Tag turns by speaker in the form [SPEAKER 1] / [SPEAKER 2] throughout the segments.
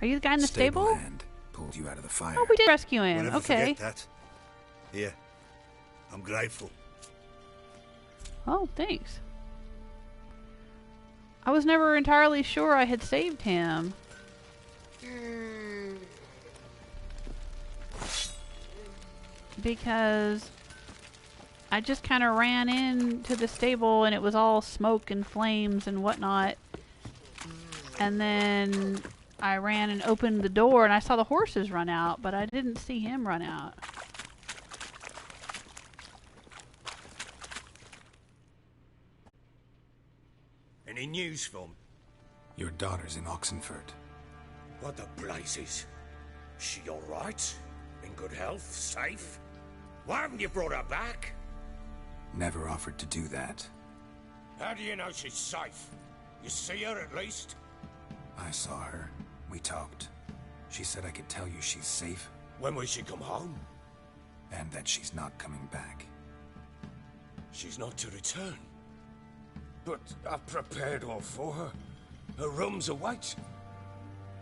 [SPEAKER 1] Are you the guy in the stable?
[SPEAKER 2] hand pulled you out of the fire.
[SPEAKER 1] Oh, we did rescue him.
[SPEAKER 3] We'll never
[SPEAKER 1] Okay.
[SPEAKER 3] forget that. Here. I'm grateful.
[SPEAKER 1] Oh, thanks. I was never entirely sure I had saved him. Because I just kind of ran into the stable and it was all smoke and flames and whatnot. And then I ran and opened the door and I saw the horses run out, but I didn't see him run out.
[SPEAKER 3] Any news from?
[SPEAKER 2] Your daughter's in Oxenford.
[SPEAKER 3] What the blazes? She alright? In good health? Safe? Why haven't you brought her back?
[SPEAKER 2] Never offered to do that.
[SPEAKER 3] How do you know she's safe? You see her at least?
[SPEAKER 2] I saw her. We talked. She said I could tell you she's safe.
[SPEAKER 3] When will she come home?
[SPEAKER 2] And that she's not coming back.
[SPEAKER 3] She's not to return. But I've prepared all for her. Her room's await.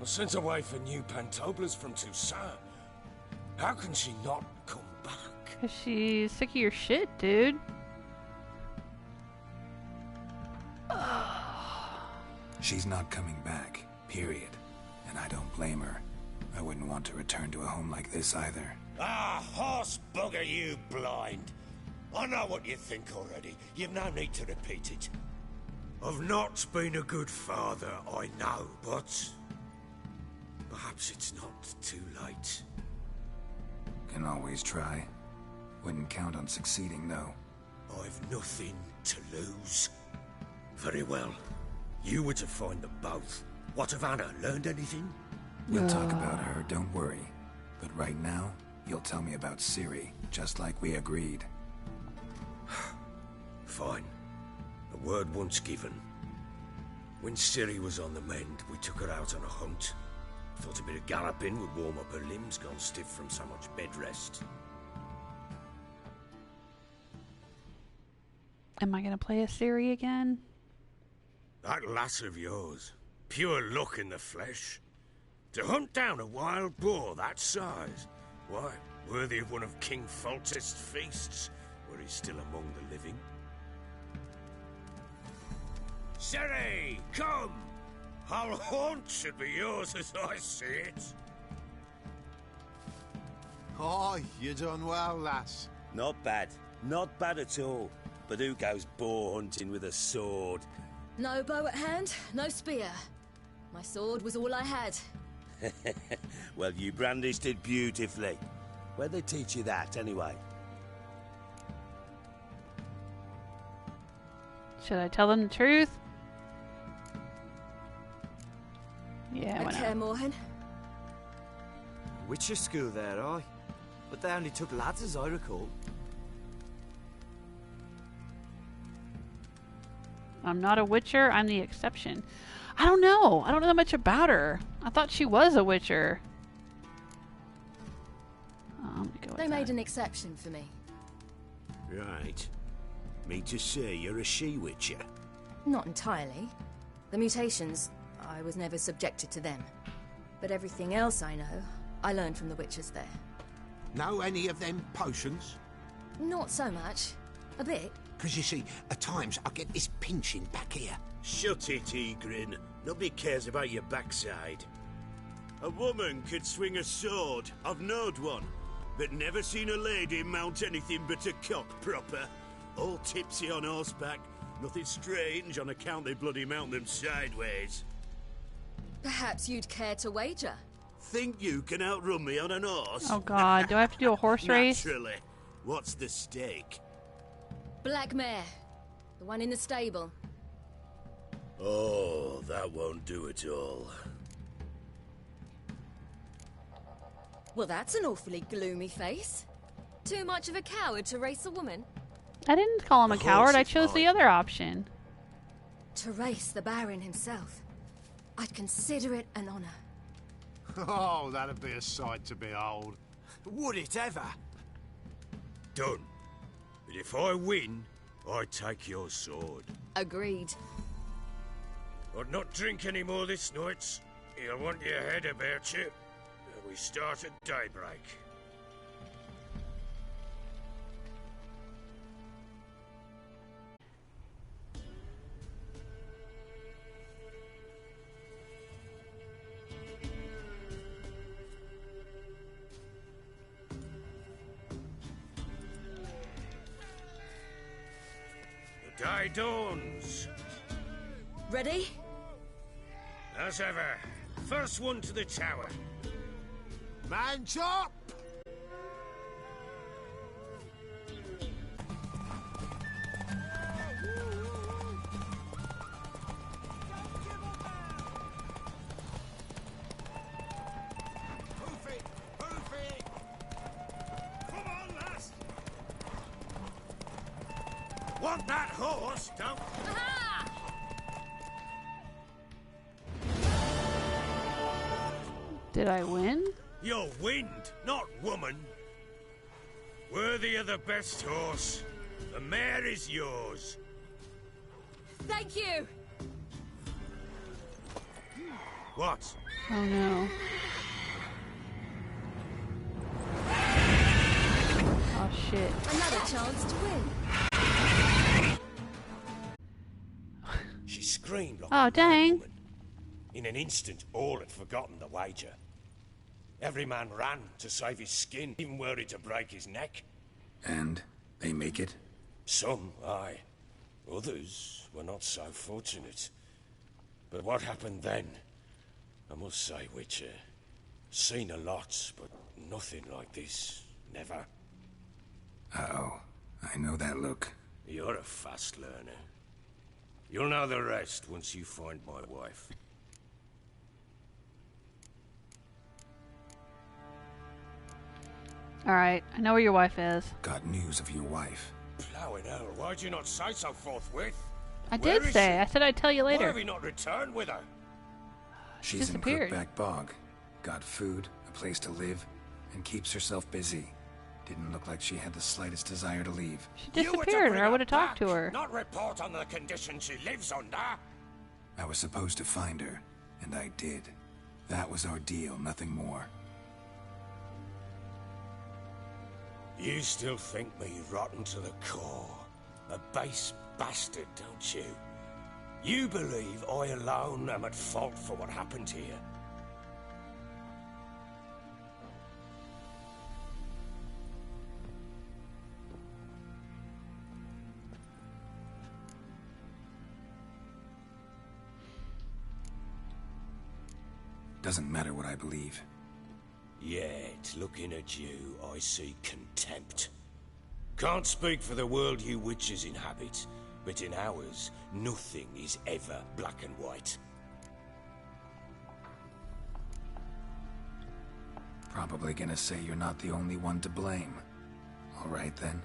[SPEAKER 3] I sent away for new pantoblas from Toussaint. How can she not come back?
[SPEAKER 1] 'Cause she's sick of your shit, dude.
[SPEAKER 2] She's not coming back, period. And I don't blame her. I wouldn't want to return to a home like this either.
[SPEAKER 3] Ah, horse bugger you blind. I know what you think already. You've no need to repeat it. I've not been a good father, I know, but perhaps it's not too late.
[SPEAKER 2] Can always try. Wouldn't count on succeeding, though.
[SPEAKER 3] I've nothing to lose. Very well. You were to find them both. What of Anna? Learned anything?
[SPEAKER 2] We'll talk about her, don't worry. But right now, you'll tell me about Ciri, just like we agreed.
[SPEAKER 3] Fine. A word once given. When Ciri was on the mend, we took her out on a hunt. Thought a bit of galloping would warm up her limbs, gone stiff from so much bed rest.
[SPEAKER 1] Am I gonna play a Ciri again?
[SPEAKER 3] That lass of yours, pure luck in the flesh. To hunt down a wild boar that size, why, worthy of one of King Foltest's feasts, were he still among the living. Ciri, come! Our haunt should be yours as I see it.
[SPEAKER 4] Oh, you done well, lass.
[SPEAKER 5] Not bad. Not bad at all. But who goes boar hunting with a sword?
[SPEAKER 6] No bow at hand, no spear. My sword was all I had.
[SPEAKER 5] Well, you brandished it beautifully. Where'd they teach you that, anyway?
[SPEAKER 1] Should I tell them the truth? Yeah, why
[SPEAKER 6] Okay,
[SPEAKER 1] not?
[SPEAKER 6] Morhan.
[SPEAKER 7] Witcher school there, aye? But they only took lads, as I recall.
[SPEAKER 1] I'm not a witcher, I'm the exception. I don't know. I don't know that much about her. I thought she was a witcher. Oh, I'm gonna go with
[SPEAKER 6] They
[SPEAKER 1] that.
[SPEAKER 6] made an exception for me.
[SPEAKER 5] Right. Me to say you're a she-witcher.
[SPEAKER 6] Not entirely. The mutations, I was never subjected to them. But everything else I know, I learned from the witches there.
[SPEAKER 4] Know any of them potions?
[SPEAKER 6] Not so much. A bit.
[SPEAKER 4] Because you see, at times I get this pinching back here.
[SPEAKER 5] Shut it, Egrin. Nobody cares about your backside. A woman could swing a sword. I've knowed one. But never seen a lady mount anything but a cock proper. All tipsy on horseback. Nothing strange on account they bloody mount them sideways.
[SPEAKER 6] Perhaps you'd care to wager?
[SPEAKER 5] Think you can outrun me on an horse?
[SPEAKER 1] Oh god, do I have to do a horse race?
[SPEAKER 5] Naturally. What's the stake?
[SPEAKER 6] Black mare. The one in the stable.
[SPEAKER 5] Oh, that won't do it all.
[SPEAKER 6] Well, that's an awfully gloomy face. Too much of a coward to race a woman?
[SPEAKER 1] I didn't call him a
[SPEAKER 5] The
[SPEAKER 1] coward,
[SPEAKER 5] horse
[SPEAKER 1] I
[SPEAKER 5] is
[SPEAKER 1] chose the
[SPEAKER 5] mine.
[SPEAKER 1] other option.
[SPEAKER 6] To race the Baron himself. I'd consider it an honor.
[SPEAKER 4] Oh, that'd be a sight to behold.
[SPEAKER 7] Would it ever?
[SPEAKER 3] Done. But if I win, I take your sword.
[SPEAKER 6] Agreed.
[SPEAKER 3] I'd not drink any more this night. You'll want your head about you. We start at daybreak. The day dawns.
[SPEAKER 6] Ready?
[SPEAKER 3] As ever. First one to the tower.
[SPEAKER 4] Man chop!
[SPEAKER 3] Want that horse, don't...
[SPEAKER 1] Did I win?
[SPEAKER 3] You're wind, not woman. Worthy of the best horse. The mare is yours.
[SPEAKER 6] Thank you!
[SPEAKER 3] What?
[SPEAKER 1] Oh no. Oh shit.
[SPEAKER 6] Another chance to win.
[SPEAKER 3] She screamed like
[SPEAKER 1] Oh,
[SPEAKER 3] a mad
[SPEAKER 1] dang.
[SPEAKER 3] woman. In an instant, all had forgotten the wager. Every man ran to save his skin, even worried to break his neck.
[SPEAKER 2] And they make it?
[SPEAKER 3] Some, aye. Others were not so fortunate. But what happened then? I must say, Witcher, seen a lot, but nothing like this. Never.
[SPEAKER 2] Uh-oh. I know that look.
[SPEAKER 3] You're a fast learner. You'll know the rest once you find my wife.
[SPEAKER 1] Alright, I know where your wife is.
[SPEAKER 2] Got news of your wife.
[SPEAKER 3] Plowing hell, why'd you not say so forthwith?
[SPEAKER 1] I
[SPEAKER 3] Where
[SPEAKER 1] did
[SPEAKER 3] is
[SPEAKER 1] say.
[SPEAKER 3] she?
[SPEAKER 1] I said I'd tell you
[SPEAKER 3] Why
[SPEAKER 1] later.
[SPEAKER 3] have you not returned with her?
[SPEAKER 2] She's in
[SPEAKER 1] disappeared.
[SPEAKER 2] Crookback Bog. Got food, a place to live, and keeps herself busy. Didn't look like she had the slightest desire to leave.
[SPEAKER 1] She
[SPEAKER 3] You were to
[SPEAKER 1] disappeared, or
[SPEAKER 3] bring
[SPEAKER 1] I would have talked
[SPEAKER 3] back,
[SPEAKER 1] to her.
[SPEAKER 3] Not report on the condition she lives under.
[SPEAKER 2] I was supposed to find her, and I did. That was our deal, nothing more.
[SPEAKER 3] You still think me rotten to the core. A base bastard, don't you? You believe I alone am at fault for what happened here.
[SPEAKER 2] Doesn't matter what I believe.
[SPEAKER 3] Yet, looking at you, I see contempt. Can't speak for the world you witches inhabit, but in ours, nothing is ever black and white.
[SPEAKER 2] Probably gonna say you're not the only one to blame. All right then.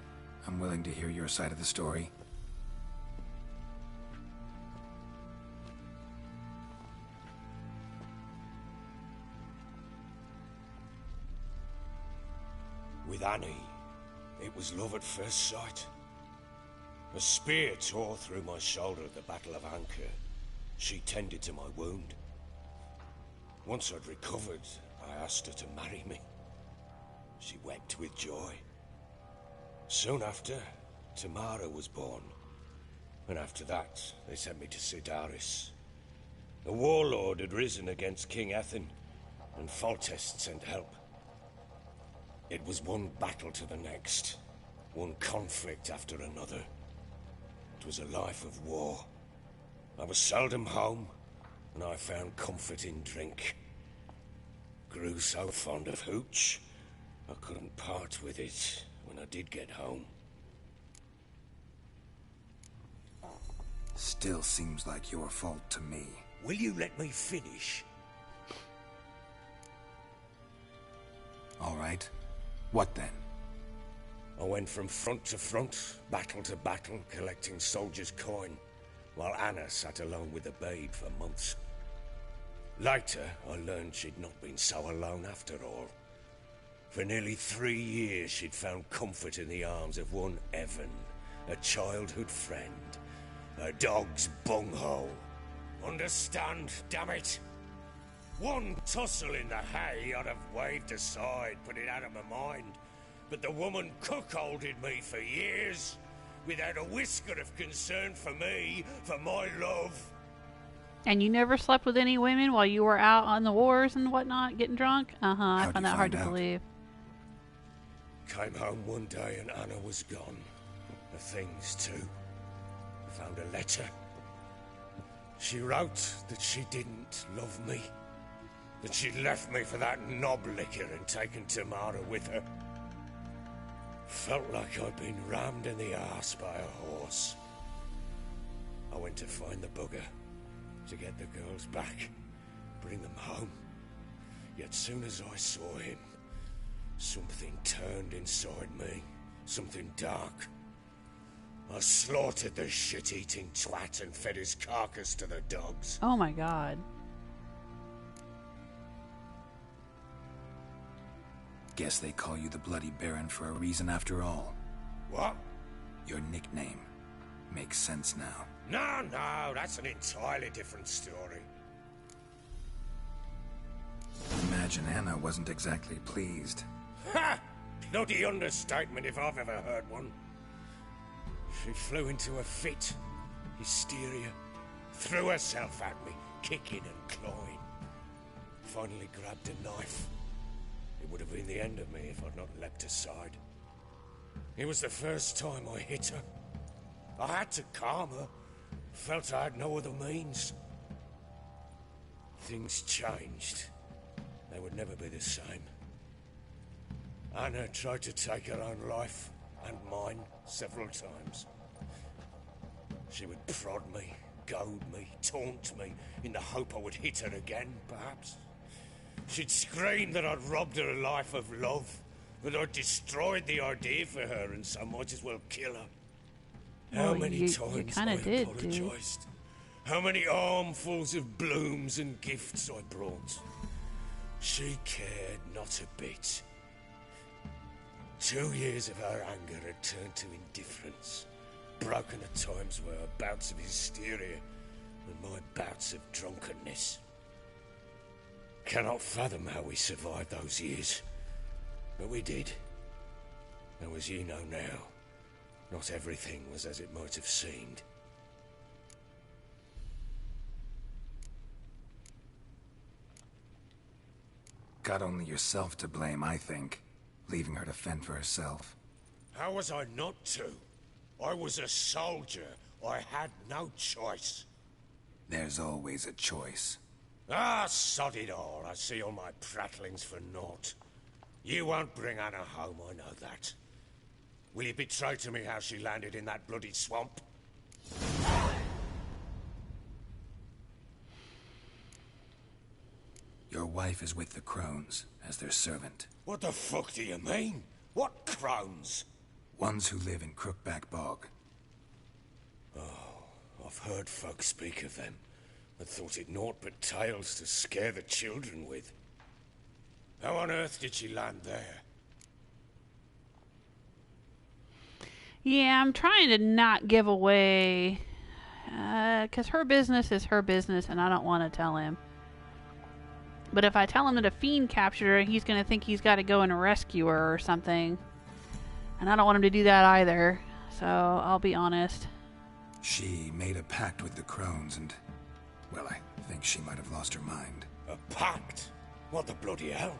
[SPEAKER 2] I'm willing to hear your side of the story.
[SPEAKER 3] With Annie, it was love at first sight. A spear tore through my shoulder at the Battle of Anchor. She tended to my wound. Once I'd recovered, I asked her to marry me. She wept with joy. Soon after, Tamara was born. And after that, they sent me to Sidaris. A warlord had risen against King Ethan, and Foltest sent help. It was one battle to the next, one conflict after another. It was a life of war. I was seldom home, and I found comfort in drink. Grew so fond of hooch, I couldn't part with it when I did get home.
[SPEAKER 2] Still seems like your fault to me.
[SPEAKER 3] Will you let me finish?
[SPEAKER 2] All right. What then?
[SPEAKER 3] I went from front to front, battle to battle, collecting soldiers' coin, while Anna sat alone with the babe for months. Later, I learned she'd not been so alone after all. For nearly 3 years, she'd found comfort in the arms of one Evan, a childhood friend, a dog's bunghole. Understand, damn it? One tussle in the hay I'd have waved aside, put it out of my mind. But the woman cuckolded me for years, without a whisker of concern for me, for my love.
[SPEAKER 1] And you never slept with any women while you were out on the wars and whatnot, getting drunk? I
[SPEAKER 2] How'd
[SPEAKER 1] find
[SPEAKER 2] you
[SPEAKER 1] that hard to
[SPEAKER 2] find out?
[SPEAKER 1] believe.
[SPEAKER 3] Came home one day and Anna was gone. The things too. I found a letter. She wrote that she didn't love me. That she'd left me for that knob licker and taken Tamara with her. Felt like I'd been rammed in the arse by a horse. I went to find the bugger, to get the girls back, bring them home. Yet soon as I saw him, something turned inside me, something dark. I slaughtered the shit-eating twat and fed his carcass to the dogs.
[SPEAKER 1] Oh my god.
[SPEAKER 2] Guess they call you the Bloody Baron for a reason after all.
[SPEAKER 3] What?
[SPEAKER 2] Your nickname makes sense now.
[SPEAKER 3] No, that's an entirely different story.
[SPEAKER 2] Imagine Anna wasn't exactly pleased.
[SPEAKER 3] Ha! Bloody understatement if I've ever heard one. She flew into a fit, hysteria, threw herself at me, kicking and clawing. Finally grabbed a knife. It would have been the end of me if I'd not leapt aside. It was the first time I hit her. I had to calm her. Felt I had no other means. Things changed. They would never be the same. Anna tried to take her own life, and mine, several times. She would prod me, goad me, taunt me, in the hope I would hit her again, perhaps. She'd scream that I'd robbed her life of love, that I'd destroyed the idea for her, and so might as well kill her. How
[SPEAKER 1] Well,
[SPEAKER 3] many
[SPEAKER 1] you
[SPEAKER 3] times
[SPEAKER 1] kinda
[SPEAKER 3] I
[SPEAKER 1] did,
[SPEAKER 3] apologized. How many armfuls of blooms and gifts I brought. She cared not a bit. 2 years of her anger had turned to indifference, broken at times were her bouts of hysteria and my bouts of drunkenness. Cannot fathom how we survived those years, but we did. Though as you know now, not everything was as it might have seemed.
[SPEAKER 2] Got only yourself to blame, I think. Leaving her to fend for herself.
[SPEAKER 3] How was I not to? I was a soldier. I had no choice.
[SPEAKER 2] There's always a choice.
[SPEAKER 3] Ah, sod it all. I see all my prattlings for naught. You won't bring Anna home, I know that. Will you betray to me how she landed in that bloody swamp?
[SPEAKER 2] Your wife is with the Crones, as their servant.
[SPEAKER 3] What the fuck do you mean? What crones?
[SPEAKER 2] Ones who live in Crookback Bog.
[SPEAKER 3] I've heard folk speak of them, and thought it naught but tales to scare the children with. How on earth did she land there?
[SPEAKER 1] Yeah, I'm trying to not give away, because her business is her business, and I don't want to tell him. But if I tell him that a fiend captured her, he's going to think he's got to go and rescue her or something. And I don't want him to do that either, so I'll be honest.
[SPEAKER 2] She made a pact with the Crones and, well, I think she might have lost her mind.
[SPEAKER 3] A pact? What the bloody hell?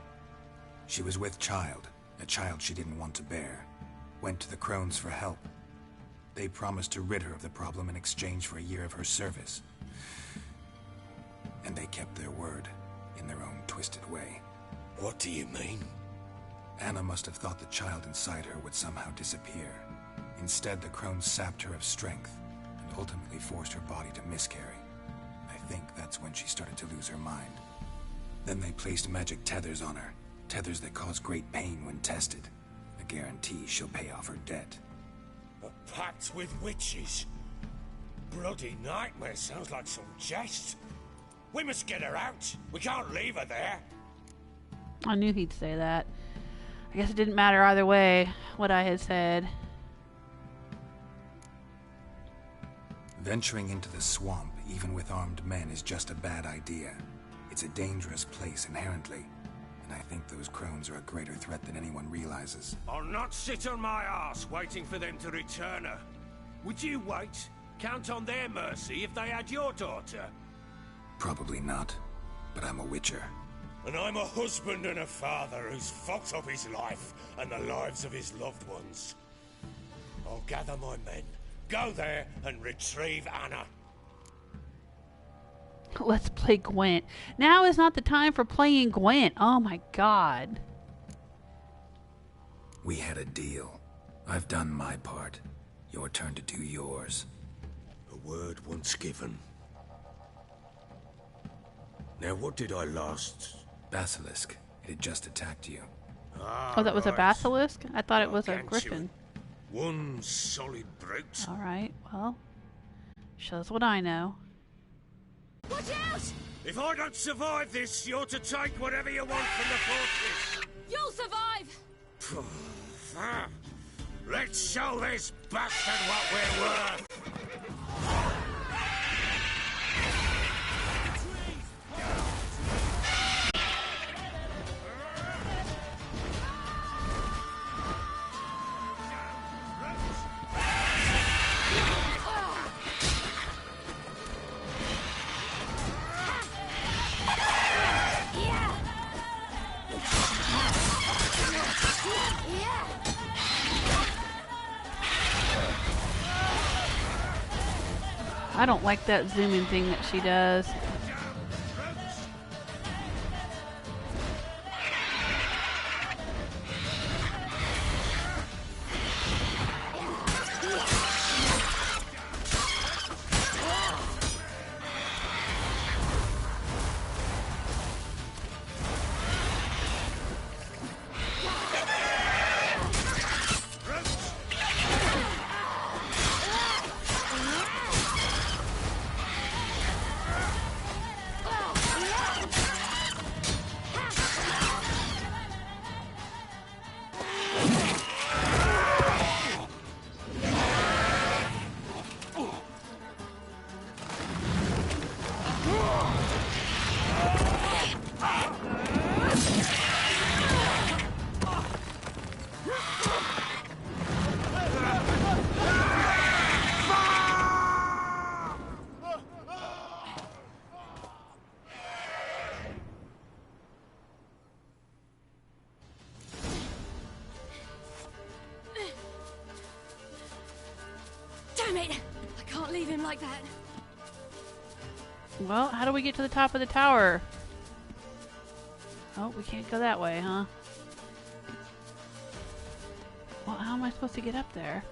[SPEAKER 2] She was with child, a child she didn't want to bear. Went to the Crones for help. They promised to rid her of the problem in exchange for a year of her service. And they kept their word, in their own twisted way.
[SPEAKER 3] What do you mean?
[SPEAKER 2] Anna must have thought the child inside her would somehow disappear. Instead, the Crones sapped her of strength, and ultimately forced her body to miscarry. I think that's when she started to lose her mind. Then they placed magic tethers on her, tethers that cause great pain when tested. A guarantee she'll pay off her debt.
[SPEAKER 3] A pact with witches? Bloody nightmare, sounds like some jest. We must get her out. We can't leave her there.
[SPEAKER 1] I knew he'd say that. I guess it didn't matter either way, what I had said.
[SPEAKER 2] Venturing into the swamp, even with armed men, is just a bad idea. It's a dangerous place inherently, and I think those crones are a greater threat than anyone realizes.
[SPEAKER 3] I'll not sit on my ass waiting for them to return her. Would you wait? Count on their mercy if they had your daughter?
[SPEAKER 2] Probably not, but I'm a witcher.
[SPEAKER 3] And I'm a husband and a father who's fucked up his life and the lives of his loved ones. I'll gather my men, go there and retrieve Anna.
[SPEAKER 1] Let's play Gwent. Now is not the time for playing Gwent. Oh my god.
[SPEAKER 2] We had a deal. I've done my part. Your turn to do yours.
[SPEAKER 3] A word once given. Now what did I last...
[SPEAKER 2] Basilisk. It had just attacked you.
[SPEAKER 1] Oh, that was a
[SPEAKER 3] right.
[SPEAKER 1] basilisk? I thought it was a
[SPEAKER 3] Gargantuan.
[SPEAKER 1] griffin.
[SPEAKER 3] One solid brute.
[SPEAKER 1] Alright, well. Shows what I know.
[SPEAKER 6] Watch out!
[SPEAKER 3] If I don't survive this, you're to take whatever you want from the fortress.
[SPEAKER 6] You'll survive!
[SPEAKER 3] Let's show this bastard what we're worth.
[SPEAKER 1] I don't like that zooming thing that she does.
[SPEAKER 6] Damn it! I can't leave him like that.
[SPEAKER 1] Well, how do we get to the top of the tower? Oh, we can't go that way, huh? Well, how am I supposed to get up there?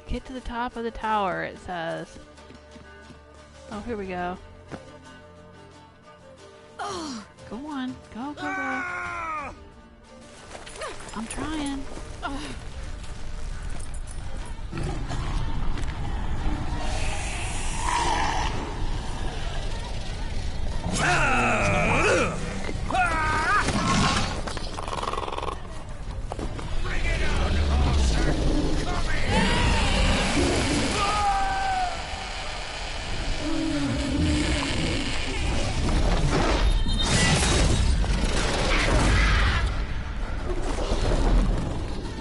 [SPEAKER 1] Get to the top of the tower, it says. Oh, here we go.
[SPEAKER 6] Oh,
[SPEAKER 1] Go on. Go, go, go. I'm trying.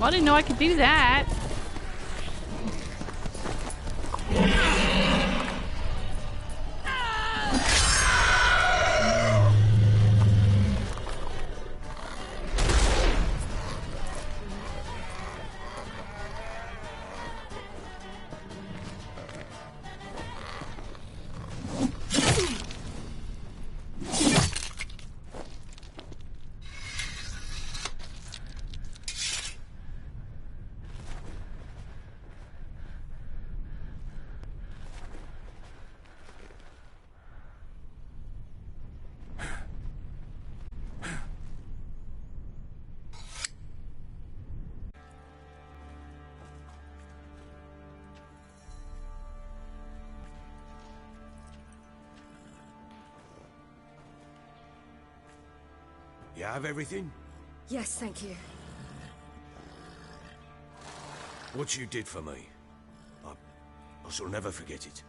[SPEAKER 1] Well, I didn't know I could do that.
[SPEAKER 3] You have everything?
[SPEAKER 6] yes, thank you.
[SPEAKER 3] What you did for me. I shall never forget it.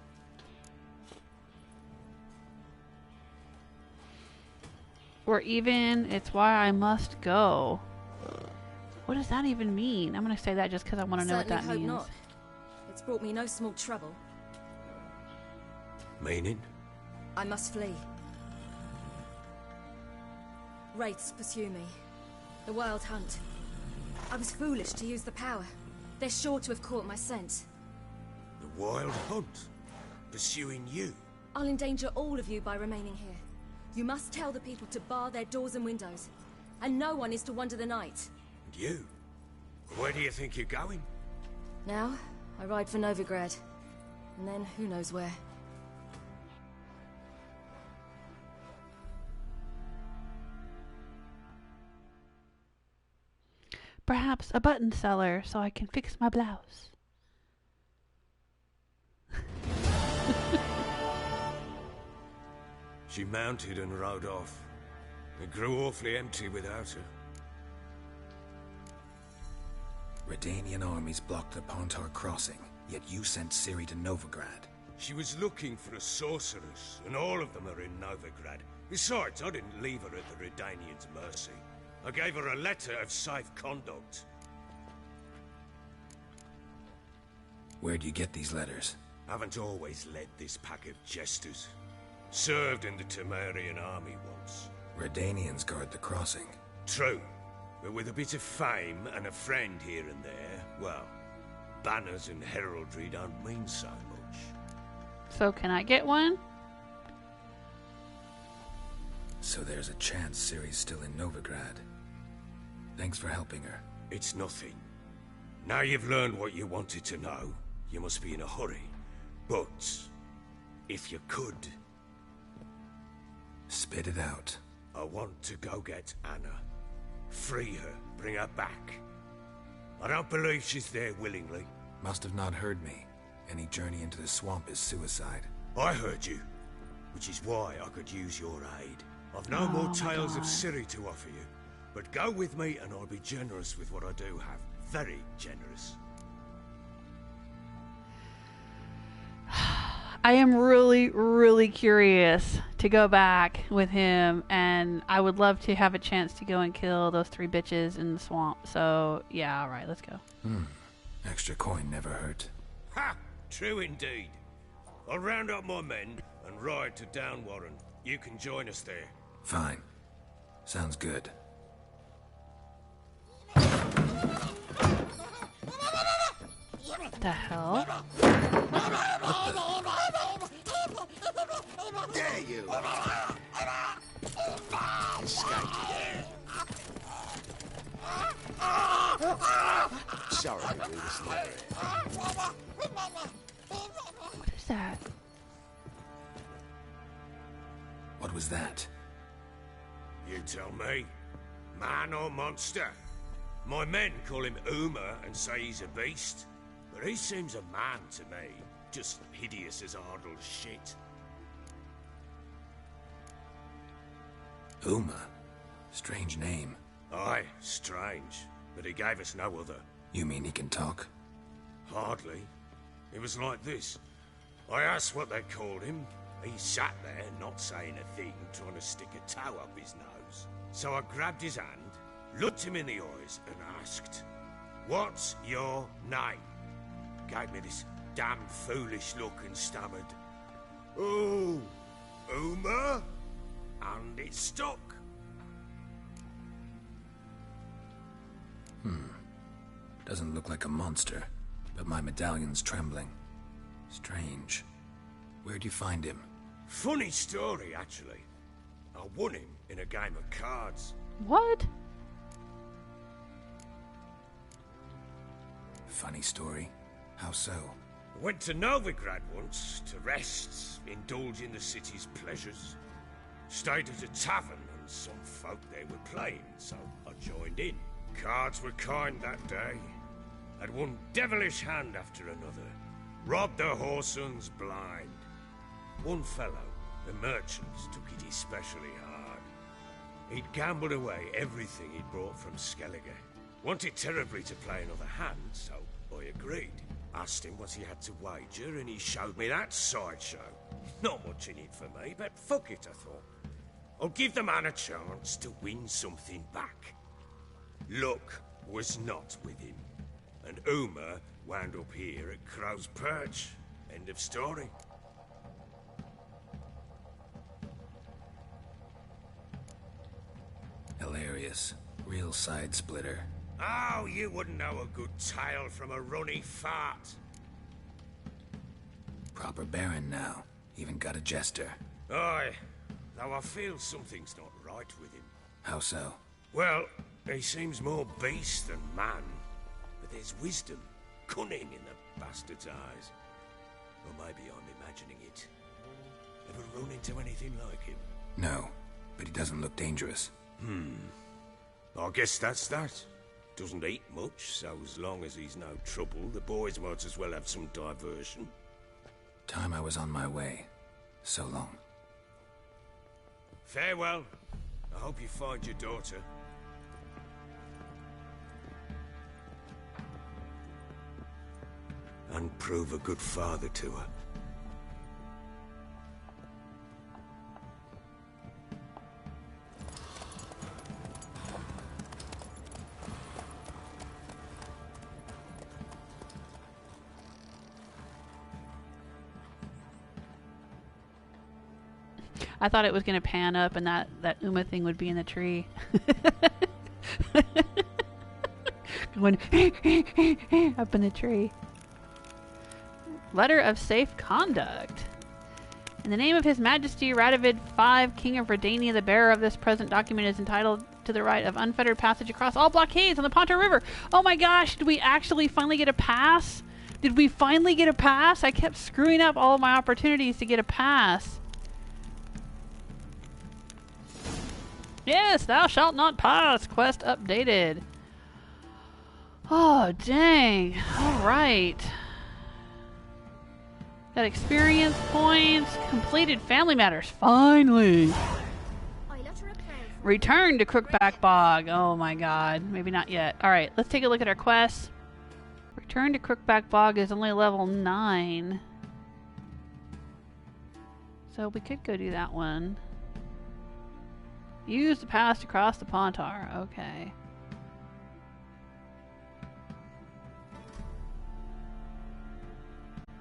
[SPEAKER 1] We're even. It's why I must go. What does that even mean? I'm gonna say that just because I want to know what that
[SPEAKER 6] Certainly
[SPEAKER 1] means.
[SPEAKER 6] hope not. It's brought me no small trouble.
[SPEAKER 3] Meaning?
[SPEAKER 6] I must flee. Wraiths pursue me. The wild hunt. I was foolish to use the power. They're sure to have caught my scent.
[SPEAKER 3] The wild hunt? Pursuing you?
[SPEAKER 6] I'll endanger all of you by remaining here. You must tell the people to bar their doors and windows. And no one is to wander the night.
[SPEAKER 3] And you? Where do you think you're going?
[SPEAKER 6] Now, I ride for Novigrad. And then who knows where.
[SPEAKER 1] Perhaps a button seller so I can fix my blouse.
[SPEAKER 3] She mounted and rode off. It grew awfully empty without her.
[SPEAKER 2] Redanian armies blocked the Pontar crossing, yet you sent Ciri to Novigrad.
[SPEAKER 3] She was looking for a sorceress, and all of them are in Novigrad. Besides, I didn't leave her at the Redanians' mercy. I gave her a letter of safe conduct.
[SPEAKER 2] Where'd you get these letters?
[SPEAKER 3] Haven't always led this pack of jesters. Served in the Tamarian army once.
[SPEAKER 2] Redanians guard the crossing.
[SPEAKER 3] True, but with a bit of fame and a friend here and there, well, banners and heraldry don't mean so much.
[SPEAKER 1] So can I get one?
[SPEAKER 2] So there's a chance Ciri's still in Novigrad. Thanks for helping her.
[SPEAKER 3] It's nothing. Now you've learned what you wanted to know, you must be in a hurry. But, if you could...
[SPEAKER 2] Spit it out.
[SPEAKER 3] I want to go get Anna. Free her, bring her back. I don't believe she's there willingly.
[SPEAKER 2] Must have not heard me. Any journey into the swamp is suicide.
[SPEAKER 3] I heard you, which is why I could use your aid. I've no more tales of Ciri to offer you, but go with me and I'll be generous with what I do have. Very generous.
[SPEAKER 1] I am really, really curious to go back with him, and I would love to have a chance to go and kill those 3 bitches in the swamp. So, yeah, alright, let's go.
[SPEAKER 2] Extra coin never hurt.
[SPEAKER 3] Ha! True indeed. I'll round up my men and ride to Downwarren. You can join us there.
[SPEAKER 2] Fine. Sounds good.
[SPEAKER 1] What the hell?
[SPEAKER 5] There you are. Escaped. Sorry to do this later.
[SPEAKER 1] What is that?
[SPEAKER 2] What was that?
[SPEAKER 3] You tell me. Man or monster? My men call him Uma and say he's a beast. But he seems a man to me. Just hideous as Ardle's shit.
[SPEAKER 2] Uma. Strange name.
[SPEAKER 3] Aye, strange. But he gave us no other.
[SPEAKER 2] You mean he can talk?
[SPEAKER 3] Hardly. It was like this. I asked what they called him. He sat there, not saying a thing, trying to stick a toe up his nose. So I grabbed his hand, looked him in the eyes, and asked, "What's your name?" Gave me this damn foolish look and stammered, "Oh, Uma?" And it stuck.
[SPEAKER 2] Doesn't look like a monster, but my medallion's trembling. Strange. Where'd you find him?
[SPEAKER 3] Funny story, actually. I won him in a game of cards.
[SPEAKER 1] What?
[SPEAKER 2] Funny story. How so?
[SPEAKER 3] Went to Novigrad once to rest, indulge in the city's pleasures. Stayed at a tavern and some folk there were playing, so I joined in. Cards were kind that day. Had one devilish hand after another. Robbed the whoresons blind. One fellow, the merchant, took it especially hard. He'd gambled away everything he'd brought from Skellige. Wanted terribly to play another hand, so I agreed. Asked him what he had to wager, and he showed me that sideshow. Not much in it for me, but fuck it, I thought. I'll give the man a chance to win something back. Luck was not with him, and Uma wound up here at Crow's Perch. End of story.
[SPEAKER 2] Hilarious. Real side splitter.
[SPEAKER 3] Oh, you wouldn't know a good tale from a runny fart.
[SPEAKER 2] Proper Baron now. Even got a jester.
[SPEAKER 3] Aye, though I feel something's not right with him.
[SPEAKER 2] How so?
[SPEAKER 3] Well, he seems more beast than man, but there's wisdom, cunning in the bastard's eyes. Or maybe I'm imagining it. Ever run into anything like him?
[SPEAKER 2] No, but he doesn't look dangerous.
[SPEAKER 3] I guess that's that. Doesn't eat much, so as long as he's no trouble, the boys might as well have some diversion.
[SPEAKER 2] Time I was on my way. So long.
[SPEAKER 3] Farewell. I hope you find your daughter. And prove a good father to her.
[SPEAKER 1] I thought it was going to pan up and that Uma thing would be in the tree. Going up in the tree. Letter of safe conduct. In the name of His Majesty Radovid V, King of Redania, the bearer of this present document is entitled to the right of unfettered passage across all blockades on the Pontar River. Oh my gosh, did we actually finally get a pass? Did we finally get a pass? I kept screwing up all of my opportunities to get a pass. Yes, thou shalt not pass. Quest updated. Oh, dang. Alright. Got experience points. Completed family matters. Finally. Return to Crookback Bog. Oh my god. Maybe not yet. Alright, let's take a look at our quests. Return to Crookback Bog is only level 9. So we could go do that one. Use the pass to cross the Pontar. Okay.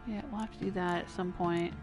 [SPEAKER 1] Yeah, we'll have to do that at some point.